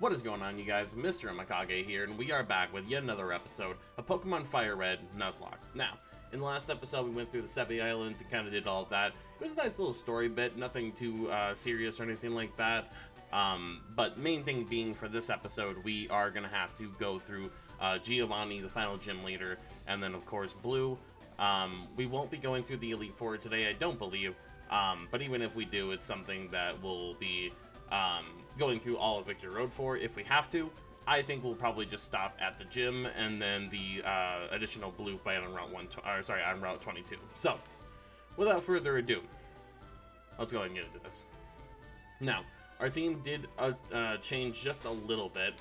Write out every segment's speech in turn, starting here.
What is going on, you guys? Mr. AMEKAGE here, and we are back with yet another episode of Pokemon FireRed Nuzlocke. Now, in the last episode, we went through the 70 Islands and kind of did all of that. It was a nice little story bit, nothing too serious or anything like that. But main thing being for this episode, we are going to have to go through Giovanni, the final gym leader, and then, of course, Blue. We won't be going through the Elite Four today, I don't believe. But even if we do, it's something that will be going through all of Victory Road for if we have to. I think we'll probably just stop at the gym and then the additional blue fight on on Route 22. So, without further ado, let's go ahead and get into this. Now, our team did change just a little bit.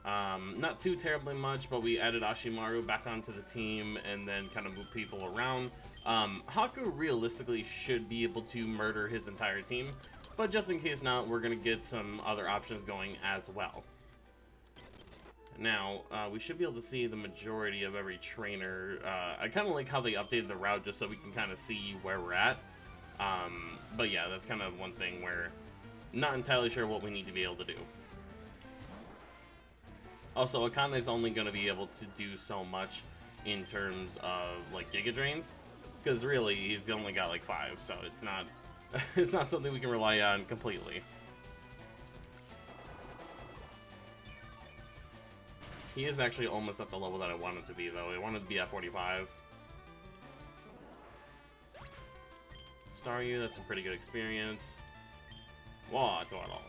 Not too terribly much, but we added Ashimaru back onto the team and then kind of moved people around. Haku realistically should be able to murder his entire team, but just in case not, we're going to get some other options going as well. Now, we should be able to see the majority of every trainer. I kind of like how they updated the route just so we can kind of see where we're at. But yeah, that's kind of one thing where not entirely sure what we need to be able to do. Also, Akane's only going to be able to do so much in terms of like Giga Drains, because really he's only got like 5, so it's not it's not something we can rely on completely. He is actually almost at the level that I want him to be, though. I want him to be at 45. Staryu, that's a pretty good experience. Wow, at all.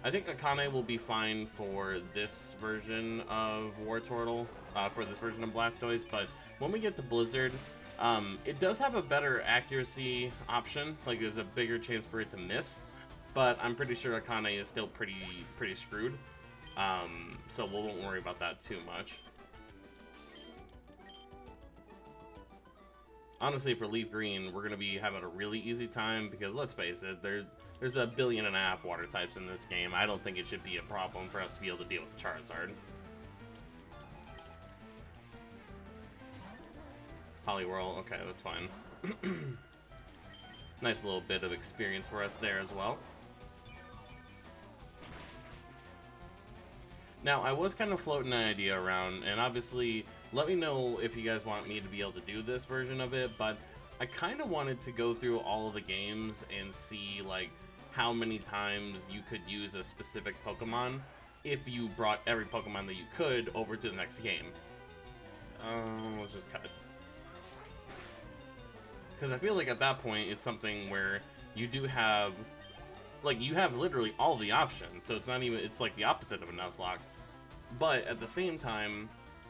I think Akane will be fine for this version of Wartortle, for this version of Blastoise, but when we get to Blizzard, it does have a better accuracy option. Like, there's a bigger chance for it to miss, but I'm pretty sure Akane is still pretty screwed. So we won't worry about that too much. Honestly, for Leaf Green, we're going to be having a really easy time because, let's face it, there's 1.5 billion water types in this game. I don't think it should be a problem for us to be able to deal with Charizard. Poliwhirl, okay, that's fine. Nice little bit of experience for us there as well. Now, I was kind of floating an idea around, and obviously, let me know if you guys want me to be able to do this version of it, but I kind of wanted to go through all of the games and see, like, how many times you could use a specific Pokemon if you brought every Pokemon that you could over to the next game. Let's just cut it. Because I feel like at that point, it's something where you do have, like, you have literally all the options, so it's not even, it's like the opposite of a Nuzlocke. But at the same time,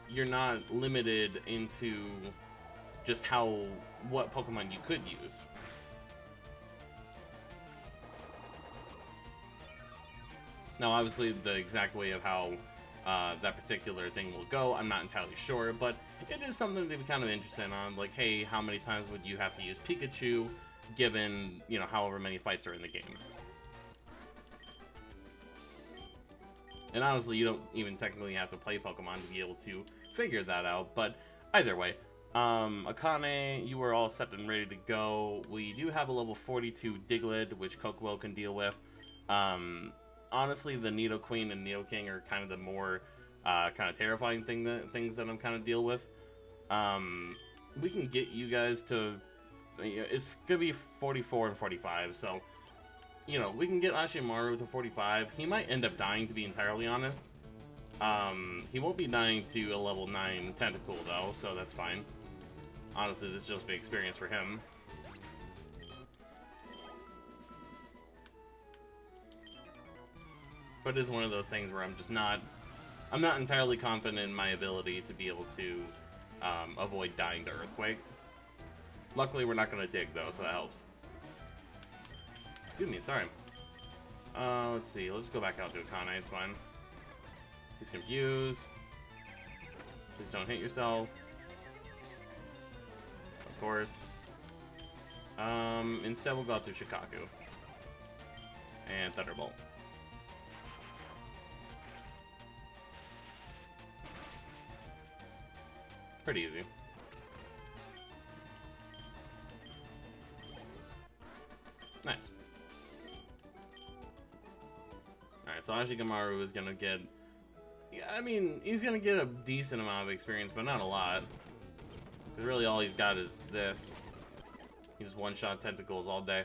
you're not limited into just what Pokemon you could use. Now, obviously, the exact way of how that particular thing will go, I'm not entirely sure, but it is something to be kind of interested on. Like, hey, how many times would you have to use Pikachu, given, you know, however many fights are in the game? And honestly, you don't even technically have to play Pokemon to be able to figure that out, but either way, Akane, you are all set and ready to go. We do have a level 42 Diglett, which Kokomo can deal with. Honestly, the Nidoqueen and Nidoking are kind of the more kind of terrifying things that I'm kind of deal with. We can get you guys to, it's gonna be 44 and 45, so you know, we can get Ashimaru to 45. He might end up dying, to be entirely honest. He won't be dying to a level 9 Tentacool, though, so that's fine. Honestly, this will just be experience for him. But it is one of those things where I'm not entirely confident in my ability to be able to avoid dying to Earthquake. Luckily, we're not going to dig, though, so that helps. Excuse me, sorry. Let's see, let's go back out to Akane, it's fine. He's confused. Please don't hit yourself. Of course. Instead we'll go out to Shikaku. And Thunderbolt. Pretty easy. Nice. so Ashikamaru is gonna get... Yeah, I mean, he's gonna get a decent amount of experience, but not a lot. Because really all he's got is this. He just one-shot tentacles all day.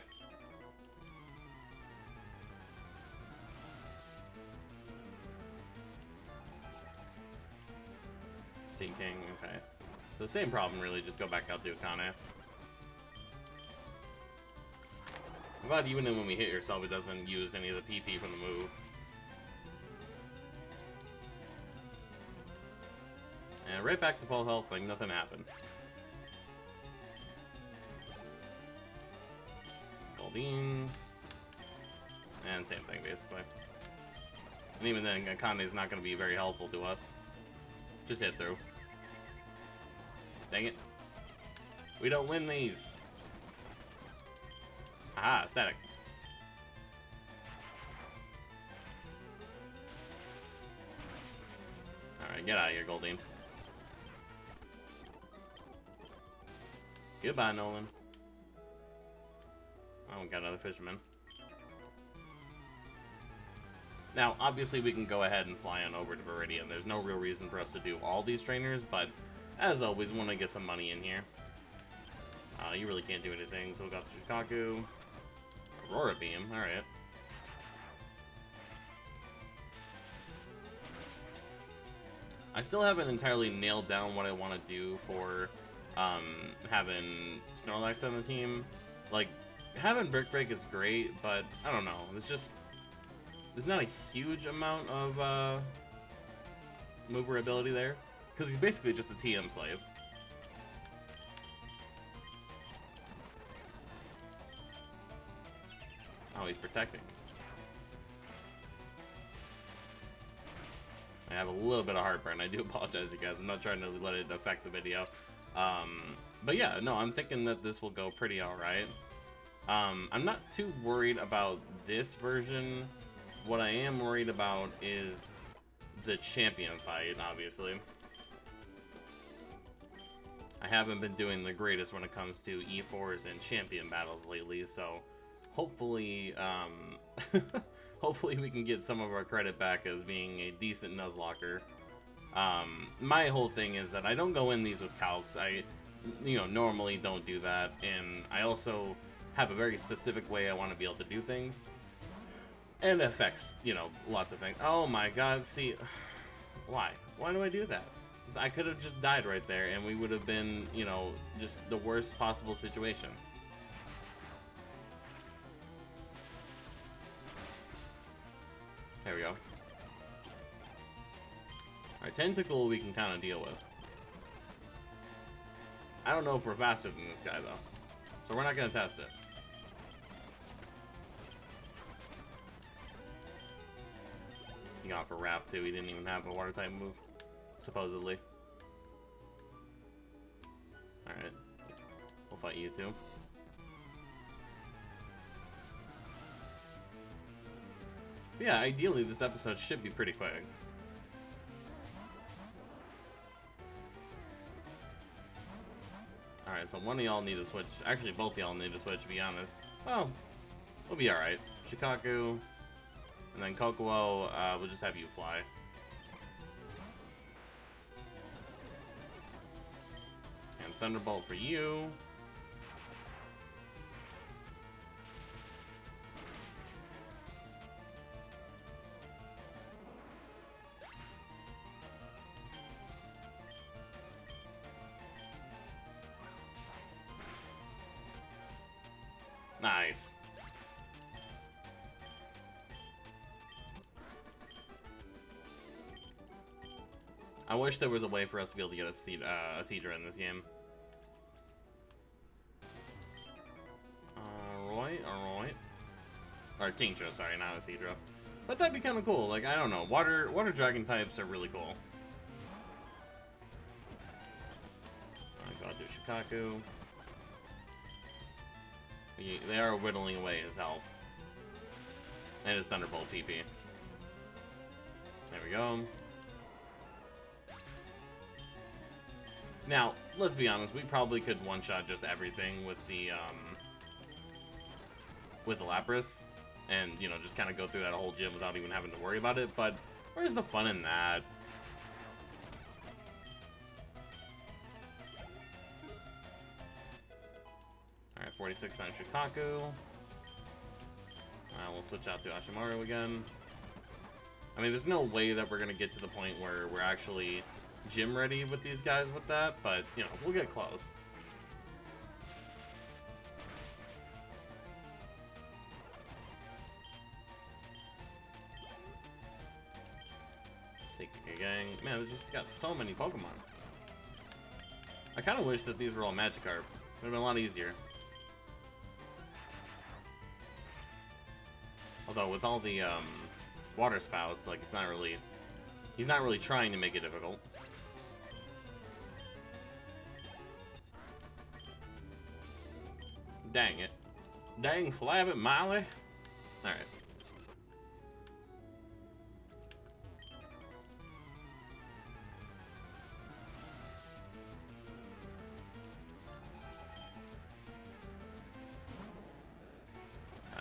Sea King, okay. The same problem, really, just go back out to Akane. I'm glad even when we hit yourself, it doesn't use any of the PP from the move. And right back to full health, like nothing happened. Goldeen. And same thing, basically. And even then, Akane is not going to be very helpful to us. Just hit through. Dang it. We don't win these. Aha, static. Alright, get out of here, Goldeen. Goodbye, Nolan. Oh, we got another fisherman. Now, obviously we can go ahead and fly on over to Viridian. There's no real reason for us to do all these trainers, but as always, we want to get some money in here. You really can't do anything, so we'll go to Shikaku. Aurora Beam, alright. I still haven't entirely nailed down what I want to do for having Snorlax on the team. Like, having Brick Break is great, but I don't know. There's not a huge amount of mover ability there, because he's basically just a TM slave. Oh, he's protecting. I have a little bit of heartburn. I do apologize, you guys. I'm not trying to let it affect the video. But yeah, no, I'm thinking that this will go pretty alright. I'm not too worried about this version. What I am worried about is the champion fight, obviously. I haven't been doing the greatest when it comes to E4s and champion battles lately, so hopefully, hopefully we can get some of our credit back as being a decent Nuzlocker. My whole thing is that I don't go in these with calcs. I, normally don't do that, and I also have a very specific way I want to be able to do things. And it affects, lots of things. Oh my god, see, why? Why do I do that? I could have just died right there, and we would have been, just the worst possible situation. There we go. Alright, Tentacle we can kind of deal with. I don't know if we're faster than this guy, though. So we're not going to test it. He got for Wrap, too. He didn't even have a water type move, supposedly. Alright. We'll fight you, too. Yeah, ideally this episode should be pretty quick. Alright, so one of y'all need to switch. Actually, both of y'all need to switch, to be honest. Well, we'll be alright. Shikaku, and then Kokuo, we'll just have you fly. And Thunderbolt for you. Nice. I wish there was a way for us to be able to get a Seadra in this game. Alright. Or Tincture, sorry, not a Seadra. But that'd be kind of cool. Like, I don't know. Water dragon types are really cool. Alright, go out to Shikaku. They are whittling away his health. And his Thunderbolt PP. There we go. Now, let's be honest, we probably could one-shot just everything with the Lapras. and, you know, just kind of go through that whole gym without even having to worry about it, but where's the fun in that? Alright, 46 on Shikaku. We'll switch out to Ashimaru again. I mean, there's no way that we're going to get to the point where we're actually gym ready with these guys with that, but, you know, we'll get close. Taking a gang. Man, we just got so many Pokemon. I kind of wish that these were all Magikarp. It would have been a lot easier. Although with all the water spouts, like, it's not really, he's not really trying to make it difficult. Dang it. Dang Flabbit Molly. Alright.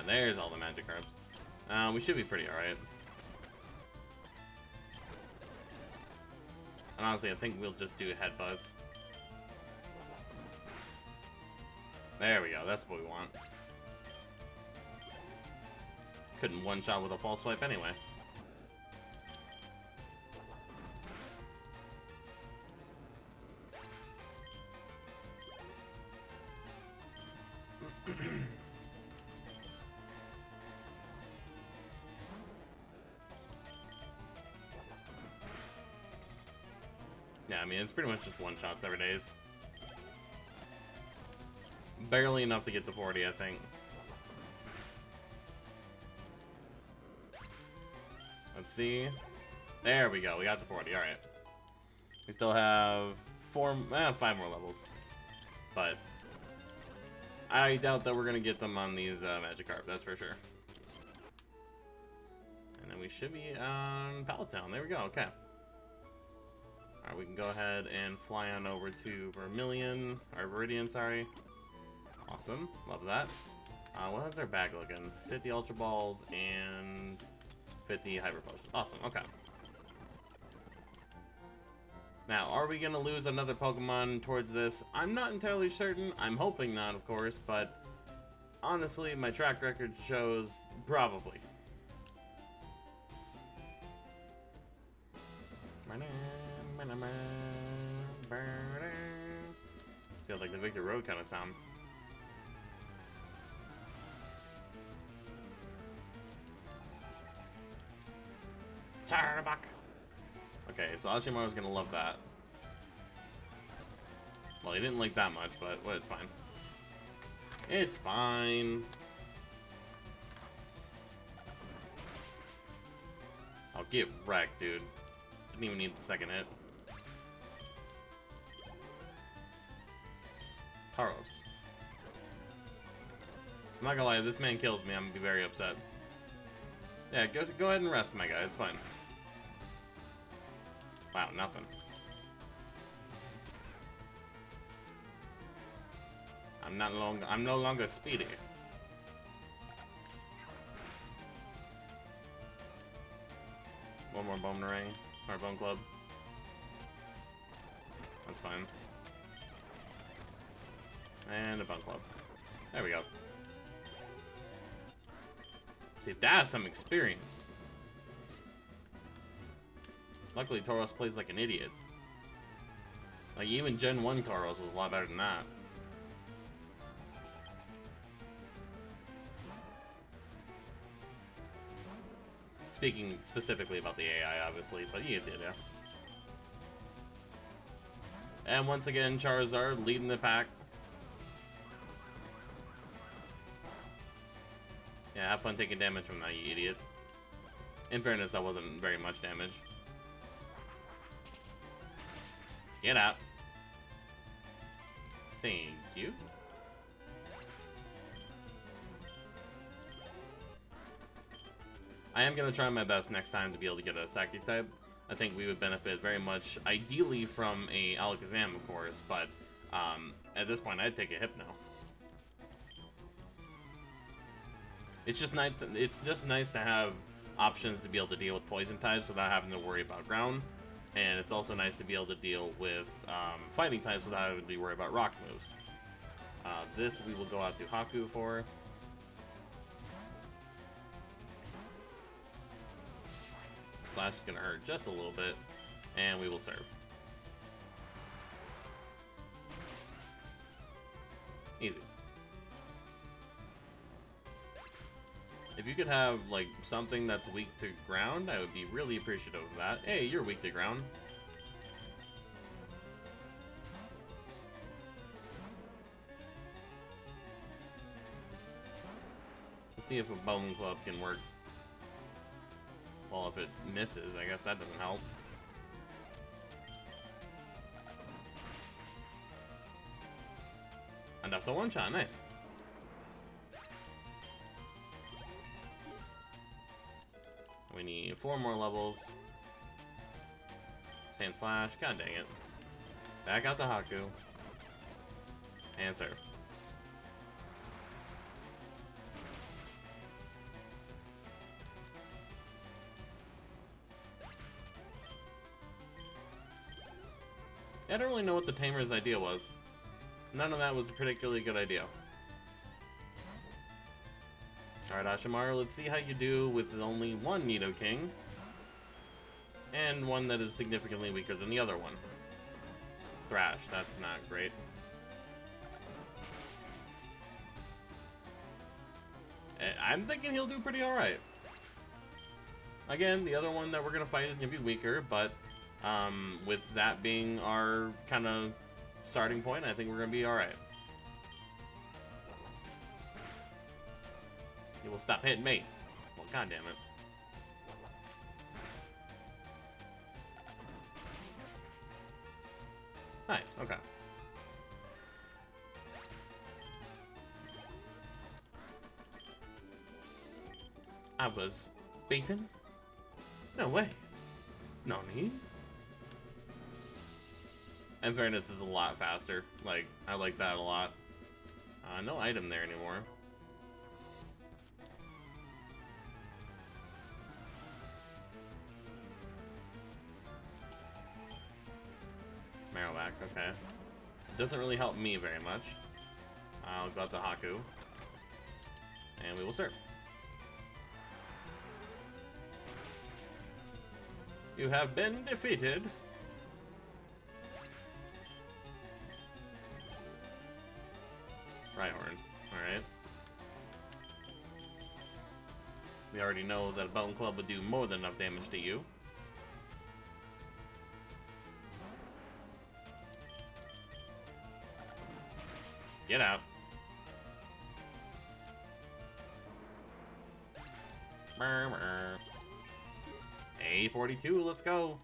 There's all the Magikarps. We should be pretty alright. And honestly, I think we'll just do headbutts. There we go, that's what we want. Couldn't one-shot with a false swipe anyway. Yeah, I mean, it's pretty much just one-shots every days. Barely enough to get to 40, I think. Let's see. There we go, we got to 40, alright. We still have 5 more levels. But I doubt that we're going to get them on these Magikarp, that's for sure. And then we should be on Pallet Town, there we go, okay. Alright, we can go ahead and fly on over to Vermilion, or Viridian, sorry. Awesome, love that. What is our bag looking? 50 Ultra Balls and 50 Hyper Potions. Awesome, okay. Now, are we going to lose another Pokemon towards this? I'm not entirely certain. I'm hoping not, of course, but honestly, my track record shows probably. Feels like the Victor Road kind of sound. Charbuck. Okay, so Ashimaru's gonna love that. Well, he didn't like that much, but it's fine. It's fine. I'll get wrecked, dude. Didn't even need the second hit. Tauros. I'm not gonna lie, if this man kills me, I'm gonna be very upset. Yeah, go ahead and rest, my guy. It's fine. Wow, nothing. I'm no longer speedy. One more Boomerang or Bone Club. That's fine. And a Bone Club. There we go. See, that's some experience. Luckily, Tauros plays like an idiot. Like, even Gen 1 Tauros was a lot better than that. Speaking specifically about the AI, obviously, but you did, yeah. And once again, Charizard leading the pack. Yeah, have fun taking damage from that, you idiot. In fairness, that wasn't very much damage. Get out. Thank you. I am going to try my best next time to be able to get a Psychic type. I think we would benefit very much, ideally from a Alakazam, of course, but at this point, I'd take a Hypno. It's just nice to have options to be able to deal with poison types without having to worry about ground, and it's also nice to be able to deal with fighting types without having to worry about rock moves. This we will go out to Haku for. Slash is gonna hurt just a little bit, and we will serve. Easy. If you could have, like, something that's weak to ground, I would be really appreciative of that. Hey, you're weak to ground. Let's see if a bone club can work. Well, if it misses, I guess that doesn't help. Enough to one-shot, nice. We need 4 more levels. Sand Slash, god dang it. Back out to Haku. And serve. I don't really know what the Tamer's idea was. None of that was a particularly good idea. Alright, Ashimaru, let's see how you do with only one Nidoking. And one that is significantly weaker than the other one. Thrash, that's not great. I'm thinking he'll do pretty alright. Again, the other one that we're going to fight is going to be weaker, but with that being our kind of starting point, I think we're going to be alright. You will stop hitting me. Well, goddammit. Nice, okay. I was beaten? No way. No need. In fairness, this is a lot faster. Like, I like that a lot. No item there anymore. Marowak, okay. Doesn't really help me very much. I'll go out to Haku. And we will serve. You have been defeated. Rhyhorn, alright. We already know that a Bone Club would do more than enough damage to you. Get out. A42, let's go.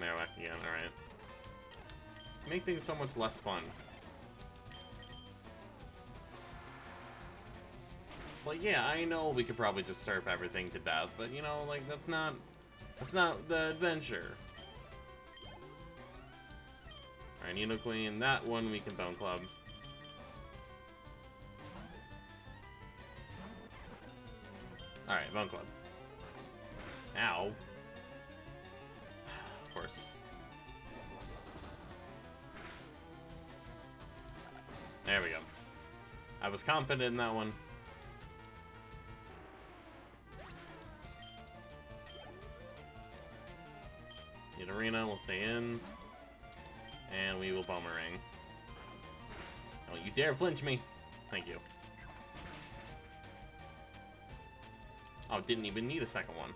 Marowak again, alright. Make things so much less fun. Like, yeah, I know we could probably just surf everything to death, but you know, like, that's not the adventure. Alright, Nido Queen, that one we can Bone Club. Alright, Bone Club. Ow. Of course. There we go. I was confident in that one. Arena will stay in. And we will Boomerang. Don't you dare flinch me. Thank you. Oh, didn't even need a second one.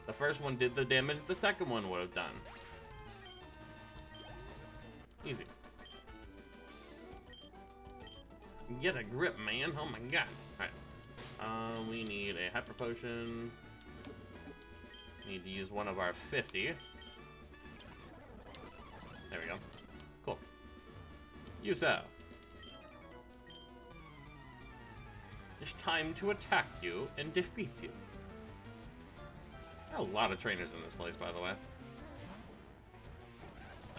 The first one did the damage the second one would have done. Easy. Get a grip, man. Oh my god. Alright. We need a Hyper Potion. Need to use one of our 50. There we go. Cool. Use that. It's time to attack you and defeat you. There are a lot of trainers in this place, by the way.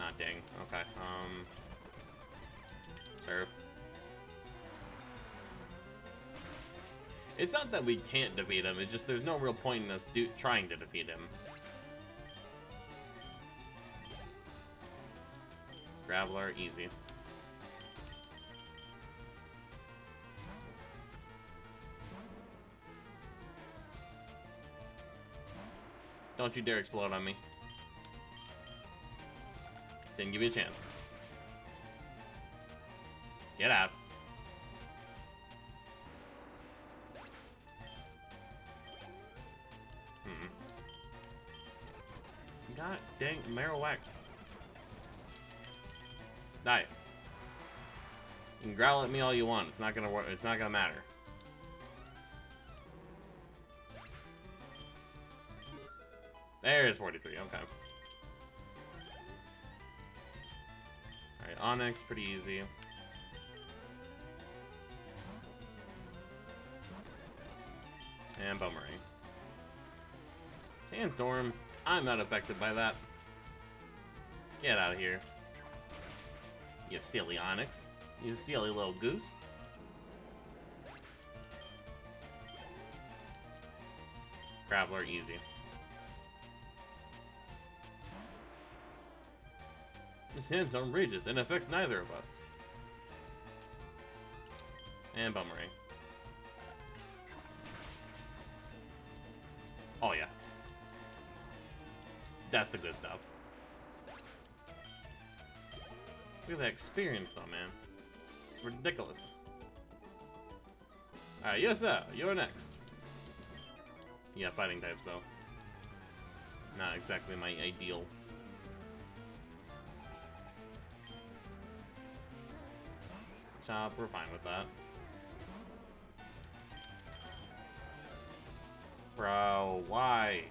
Ah, dang. Okay. Serve. It's not that we can't defeat him, it's just there's no real point in us trying to defeat him. Graveler, easy. Don't you dare explode on me. Didn't give you a chance. Get out. God dang, Marowak. Die. You can growl at me all you want. It's not gonna work. It's not gonna matter. There's 43. Okay. All right, Onyx, pretty easy. And Boomerang. Sandstorm. I'm not affected by that. Get out of here. You silly Onyx. You silly little goose. Graveler, easy. The Sandstorm rages and affects neither of us. And Boomerang. Oh yeah. That's the good stuff. Look at that experience though, man. It's ridiculous. Alright, yes sir, you're next. Yeah, fighting types though. Not exactly my ideal. Chop, we're fine with that. Bro, why?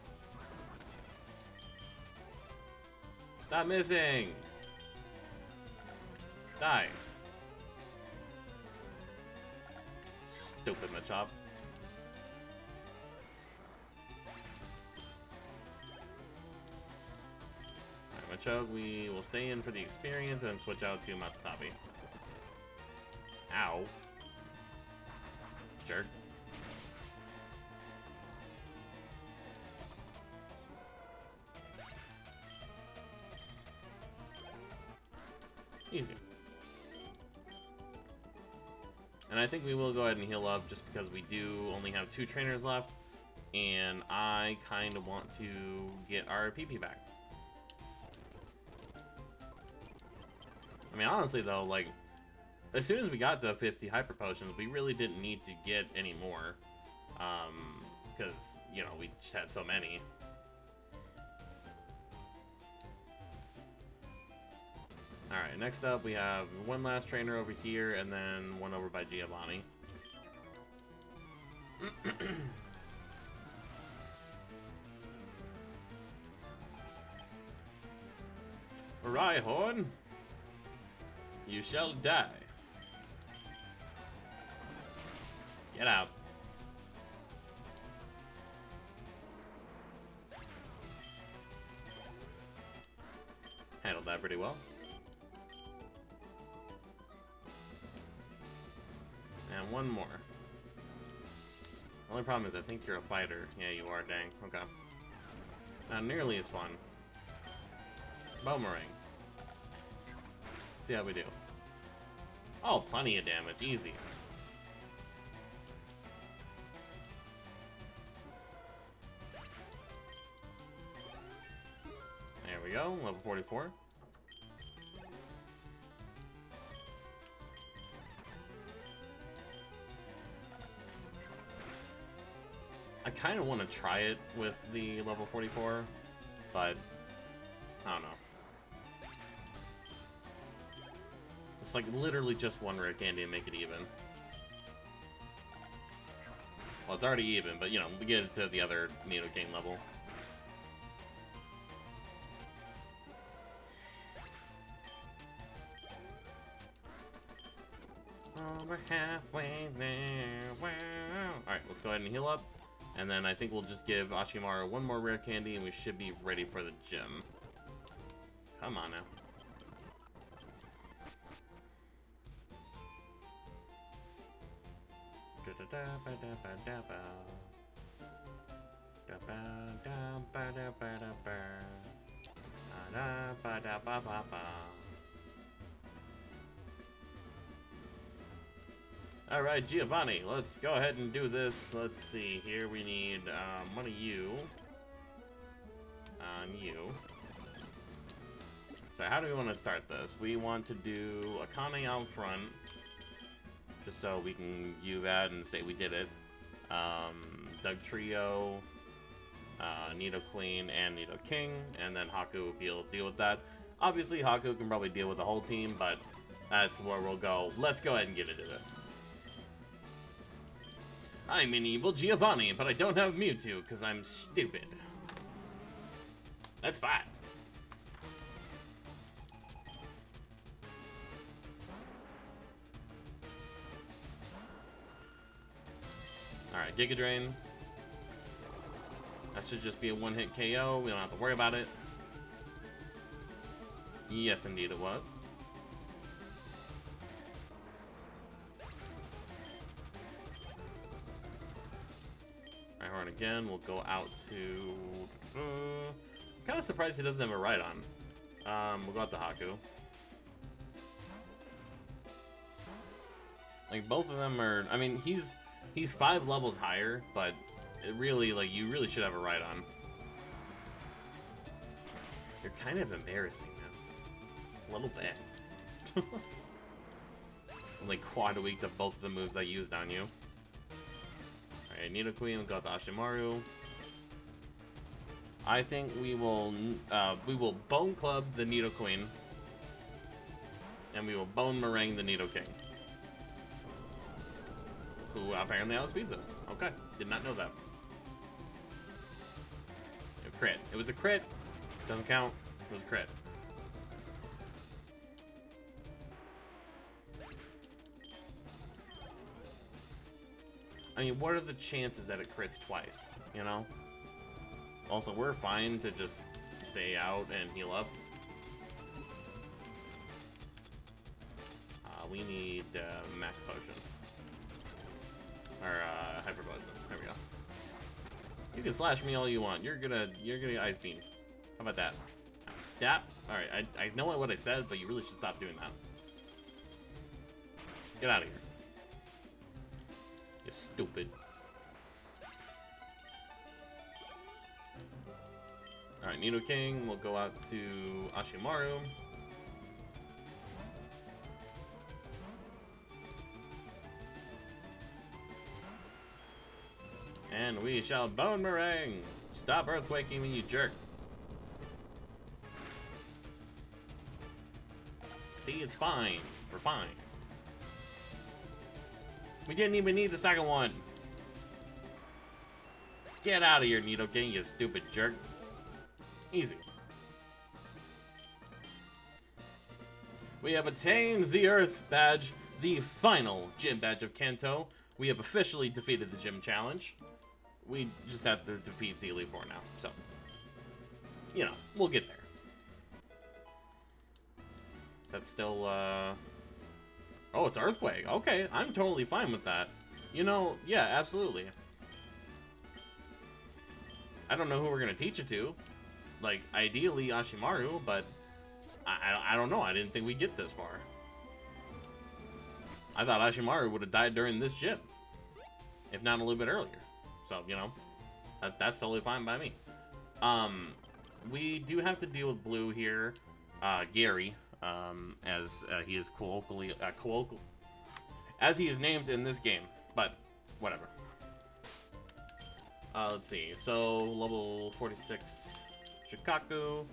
Stop missing! Die. Stupid Machop. Alright, Machop, we will stay in for the experience and switch out to Matatabi. Ow. Jerk. Easy. And I think we will go ahead and heal up just because we do only have 2 trainers left. And I kind of want to get our PP back. I mean, honestly though, like, as soon as we got the 50 Hyper Potions, we really didn't need to get any more. Because, you know, we just had so many. Alright, next up we have one last trainer over here, and then one over by Giovanni. Rhyhorn, you shall die. Get out. Handled that pretty well. And one more. Only problem is I think you're a fighter. Yeah, you are, dang. Okay. Not nearly as fun. Boomerang. See how we do. Oh, plenty of damage. Easy. There we go. Level 44. I kind of want to try it with the level 44, but I don't know. It's like literally just one rare candy and make it even. Well, it's already even, but you know, we get it to the other Nidoking level. Oh, we're halfway there. Wow. Alright, let's go ahead and heal up. And then I think we'll just give Ashimaru one more rare candy and we should be ready for the gym. Come on now. Alright, Giovanni, let's go ahead and do this. Let's see, here we need one of you. On you. So how do we want to start this? We want to do Akane out front, just so we can view that and say we did it. Doug Trio, Nido Queen, and Nido King, and then Haku will be able to deal with that. Obviously, Haku can probably deal with the whole team, but that's where we'll go. Let's go ahead and get into this. I'm an evil Giovanni, but I don't have Mewtwo because I'm stupid. That's fine. Alright, Giga Drain. That should just be a one-hit KO. We don't have to worry about it. Yes, indeed it was. Rhyhorn again. We'll go out to... kind of surprised he doesn't have a Rhydon. We'll go out to Haku. Like, both of them are... I mean, he's 5 levels higher, but it really, like, you really should have a Rhydon. You're kind of embarrassing, man. A little bit. Like, quad weak to both of the moves I used on you. Alright, Nidoqueen, we'll go to Ashimaru. I think we will Bone Club the Nidoqueen. And we will Bone Meringue the Nidoking. Who apparently outspeeds us. Okay, did not know that. A crit. It was a crit. Doesn't count. It was a crit. I mean, what are the chances that it crits twice, you know? Also, we're fine to just stay out and heal up. We need max potion. Or hyper potion. There we go. You can slash me all you want. You're gonna ice beam. How about that? Stop. Alright, I know what I said, but you really should stop doing that. Get out of here. You stupid. Alright, Nidoking will go out to Ashimaru. And we shall Bone Meringue! Stop earthquaking me, you jerk. See, it's fine. We're fine. We didn't even need the second one. Get out of here, Nidoking, you stupid jerk. Easy. We have attained the Earth Badge, the final gym badge of Kanto. We have officially defeated the gym challenge. We just have to defeat the Elite Four now, so, you know, we'll get there. That's still, oh, it's Earthquake. Okay, I'm totally fine with that. You know, yeah, absolutely. I don't know who we're gonna teach it to. Like, ideally, Ashimaru, but I don't know. I didn't think we'd get this far. I thought Ashimaru would have died during this gym, if not a little bit earlier. So, you know, that's totally fine by me. We do have to deal with Blue here, Gary, as he is colloquially, as he is named in this game, but whatever. Let's see, so level 46 Shikaku,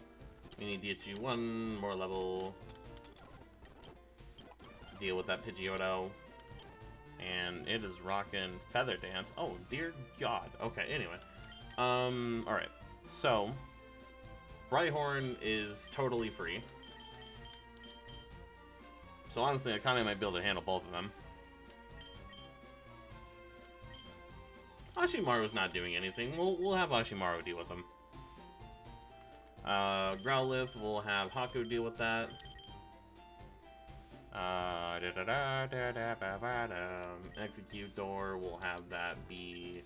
we need to get you one more level, deal with that Pidgeotto. And it is rocking Feather Dance. Oh, dear God. Okay, anyway. Alright. So, Rhyhorn is totally free. So honestly, I kind of might be able to handle both of them. Ashimaru's not doing anything. We'll have Ashimaru deal with him. Growlithe, we'll have Haku deal with that. Executor, we'll have that be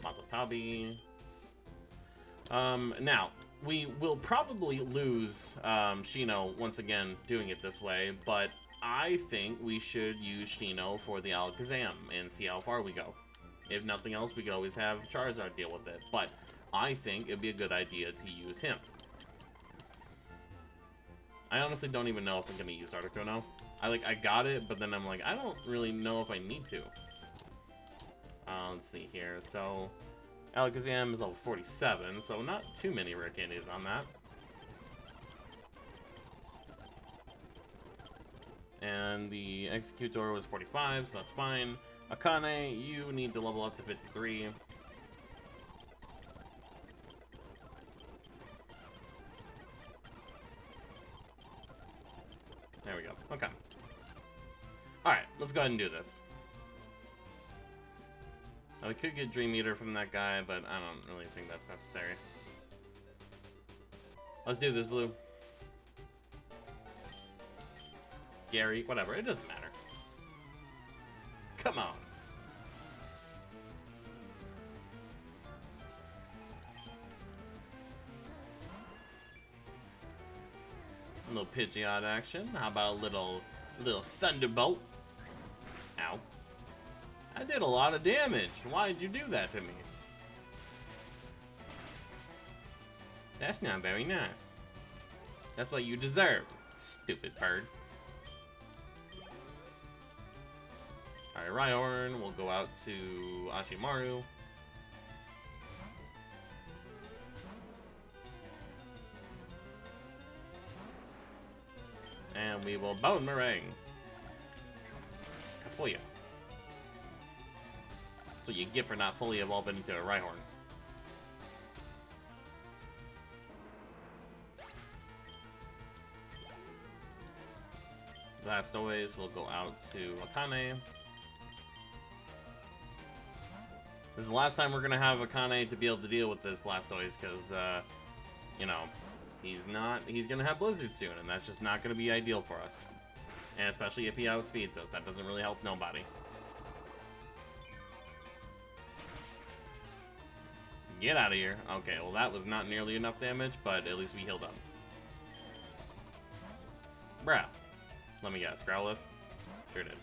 Matatabi. Now, we will probably lose Shino once again doing it this way, but I think we should use Shino for the Alakazam and see how far we go. If nothing else, we could always have Charizard deal with it, but I think it'd be a good idea to use him. I honestly don't even know if I'm gonna use Articuno. I got it, but then I'm like, I don't really know if I need to. Let's see here. So, Alakazam is level 47, so not too many rare candies on that. And the Executor was 45, so that's fine. Akane, you need to level up to 53. There we go. Okay. Alright, let's go ahead and do this. Now, we could get Dream Eater from that guy, but I don't really think that's necessary. Let's do this, Blue. Gary, whatever, it doesn't matter. Come on. A little Pidgeot action. How about a little Thunderbolt? Ow. I did a lot of damage. Why did you do that to me? That's not very nice. That's what you deserve, stupid bird. Alright, Rhyhorn will go out to Ashimaru. And we will Bone Meringue. Kapuya. So you get for not fully evolving into a Rhyhorn. Blastoise will go out to Akane. This is the last time we're gonna have Akane to be able to deal with this Blastoise, because, you know, he's gonna have Blizzard soon, and that's just not gonna be ideal for us. And especially if he outspeeds us, that doesn't really help nobody. Get out of here. Okay, well that was not nearly enough damage, but at least we healed up. Bruh. Let me guess, Growlithe? Sure did,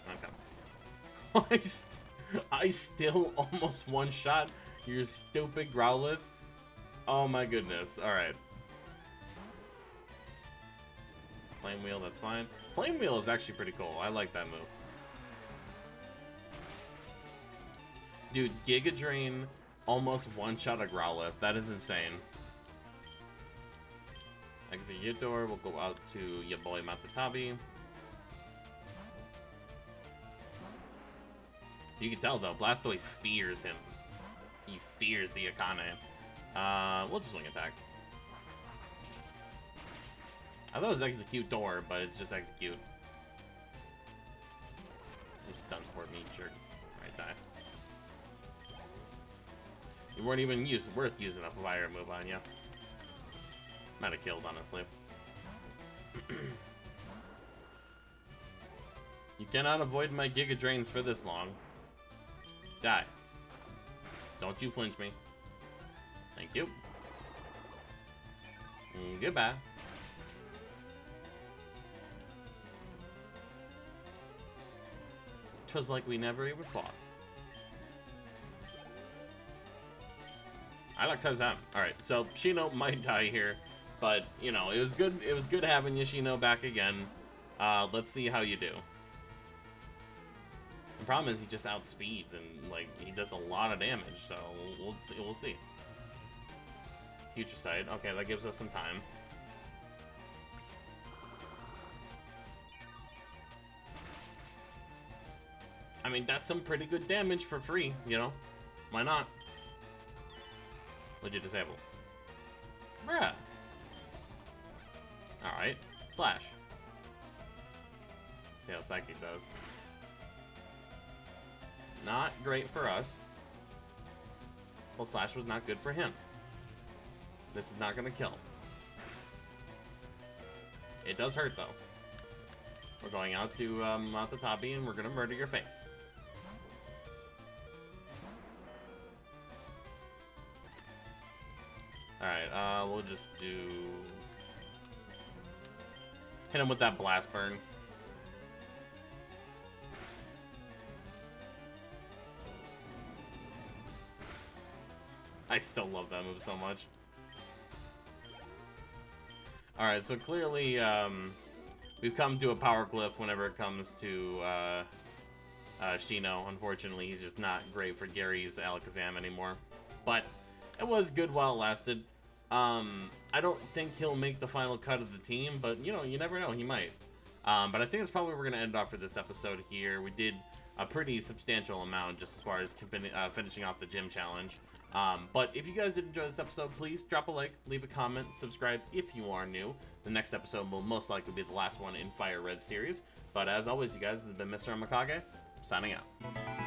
okay. I still almost one-shot your stupid Growlithe? Oh my goodness, alright. Flame Wheel, that's fine. Flame Wheel is actually pretty cool, I like that move. Dude, Giga Drain almost one-shot a Growlithe, that is insane. Executor will go out to your boy Matatabi. You can tell though, Blastoise fears him. He fears the Akane. We'll just Wing Attack. I thought it was Executor, but it's just Execute. You Stun Sport me, jerk. Right, die. You weren't even worth using a fire move on you. Might have killed, honestly. You cannot avoid my Giga Drains for this long. Die. Don't you flinch me. Thank you. Goodbye. Twas like we never even fought. I like Kazam. Alright, so Shino might die here, but you know, it was good having Yoshino back again. Let's see how you do. The problem is he just outspeeds and like he does a lot of damage, so we'll see. Future Sight. Okay, that gives us some time. I mean, that's some pretty good damage for free, you know? Why not? What'd you disable? Bruh. Alright. Slash. See how Psychic does. Not great for us. Well, Slash was not good for him. This is not gonna kill. It does hurt, though. We're going out to Matatabi, and we're gonna murder your face. Alright, we'll just do... hit him with that blast burn. I still love that move so much. Alright, so clearly, we've come to a power cliff whenever it comes to, Shino. Unfortunately, he's just not great for Gary's Alakazam anymore. But it was good while it lasted. I don't think he'll make the final cut of the team, but, you know, you never know, he might. But I think that's probably where we're going to end off for this episode here. We did a pretty substantial amount just as far as finishing off the gym challenge. But if you guys did enjoy this episode, please drop a like, leave a comment, subscribe if you are new. The next episode will most likely be the last one in FireRed series. But as always, you guys, this has been Mr. AMEKAGE, signing out.